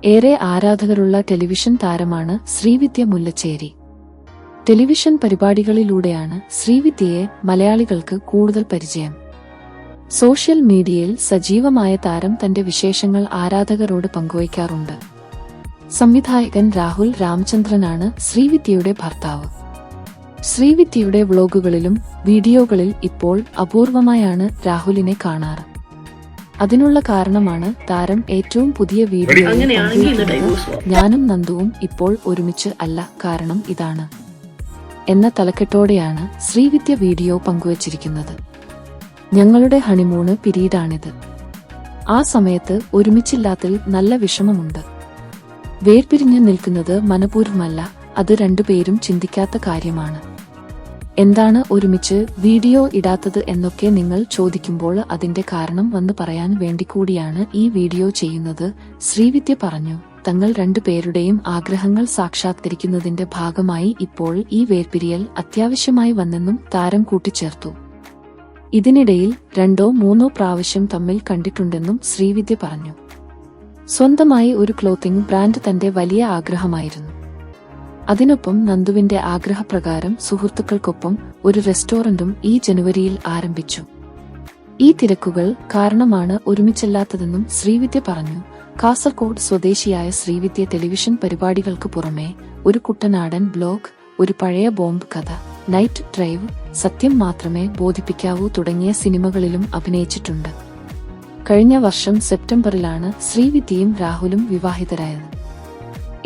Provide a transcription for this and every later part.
ഏറെ ആരാധകരുള്ള ടെലിവിഷൻ താരമാണ് ശ്രീവിദ്യ മുല്ലച്ചേരി. ടെലിവിഷൻ പരിപാടികളിലൂടെയാണ് ശ്രീവിദ്യയെ മലയാളികൾക്ക് കൂടുതൽ പരിചയം. സോഷ്യൽ മീഡിയയിൽ സജീവമായ താരം തന്റെ വിശേഷങ്ങൾ ആരാധകരോട് പങ്കുവയ്ക്കാറുണ്ട്. സംവിധായകൻ രാഹുൽ രാമചന്ദ്രനാണ് ശ്രീവിദ്യയുടെ ഭർത്താവ്. ശ്രീവിദ്യയുടെ വ്ളോഗുകളിലും വീഡിയോകളിൽ ഇപ്പോൾ അപൂർവമായാണ് രാഹുലിനെ കാണാറ്. അതിനുള്ള കാരണമാണ് താരം ഏറ്റവും പുതിയ വീഡിയോയിൽ ഞാനും നന്ദുവും ഇപ്പോൾ ഒരുമിച്ച് അല്ല, കാരണം ഇതാണ് എന്ന തലക്കെട്ടോടെയാണ് ശ്രീവിദ്യ വീഡിയോ പങ്കുവച്ചിരിക്കുന്നത്. ഞങ്ങളുടെ ഹണിമൂണ് പിരീഡാണിത്. ആ സമയത്ത് ഒരുമിച്ചില്ലാത്തിൽ നല്ല വിഷമമുണ്ട്. വേർപിരിഞ്ഞ് നിൽക്കുന്നത് മനഃപൂർവ്വമല്ല, അത് രണ്ടുപേരും ചിന്തിക്കാത്ത കാര്യമാണ്. എന്താണ് ഒരുമിച്ച് വീഡിയോ ഇടാത്തത് എന്നൊക്കെ നിങ്ങൾ ചോദിക്കുമ്പോൾ അതിന്റെ കാരണം വന്ന് പറയാൻ വേണ്ടി കൂടിയാണ് ഈ വീഡിയോ ചെയ്യുന്നത്. ശ്രീവിദ്യ പറഞ്ഞു, തങ്ങൾ രണ്ടുപേരുടെയും ആഗ്രഹങ്ങൾ സാക്ഷാത്കരിക്കുന്നതിന്റെ ഭാഗമായി ഇപ്പോൾ ഈ വേർപിരിയൽ അത്യാവശ്യമായി വന്നെന്നും താരം കൂട്ടിച്ചേർത്തു. ഇതിനിടയിൽ 2-3 പ്രാവശ്യം തമ്മിൽ കണ്ടിട്ടുണ്ടെന്നും ശ്രീവിദ്യ പറഞ്ഞു. സ്വന്തമായി ഒരു ക്ലോത്തിംഗ് ബ്രാൻഡ് തന്റെ വലിയ ആഗ്രഹമായിരുന്നു. അതിനൊപ്പം നന്ദുവിന്റെ ആഗ്രഹപ്രകാരം സുഹൃത്തുക്കൾക്കൊപ്പം ഒരു റെസ്റ്റോറന്റും ഈ ജനുവരിയിൽ ആരംഭിച്ചു. ഈ തിരക്കുകൾ കാരണമാണ് ഒരുമിച്ചല്ലാത്തതെന്നും ശ്രീവിദ്യ പറഞ്ഞു. കാസർകോട് സ്വദേശിയായ ശ്രീവിദ്യ ടെലിവിഷൻ പരിപാടികൾക്ക് പുറമെ ഒരു കുട്ടനാടൻ ബ്ലോഗ്, ഒരു പഴയ ബോംബ് കഥ, നൈറ്റ് ഡ്രൈവ്, സത്യം മാത്രമേ ബോധിപ്പിക്കാവൂ തുടങ്ങിയ സിനിമകളിലും അഭിനയിച്ചിട്ടുണ്ട്. കഴിഞ്ഞ വർഷം സെപ്റ്റംബറിലാണ് ശ്രീവിദ്യയും രാഹുലും വിവാഹിതരായത്.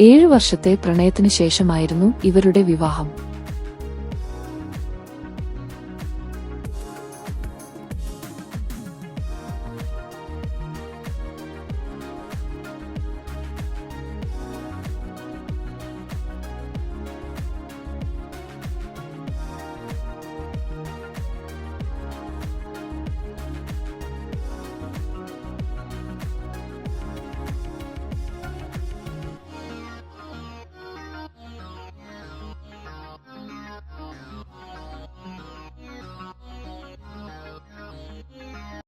7 വർഷത്തെ പ്രണയത്തിനു ശേഷമായിരുന്നു ഇവരുടെ വിവാഹം.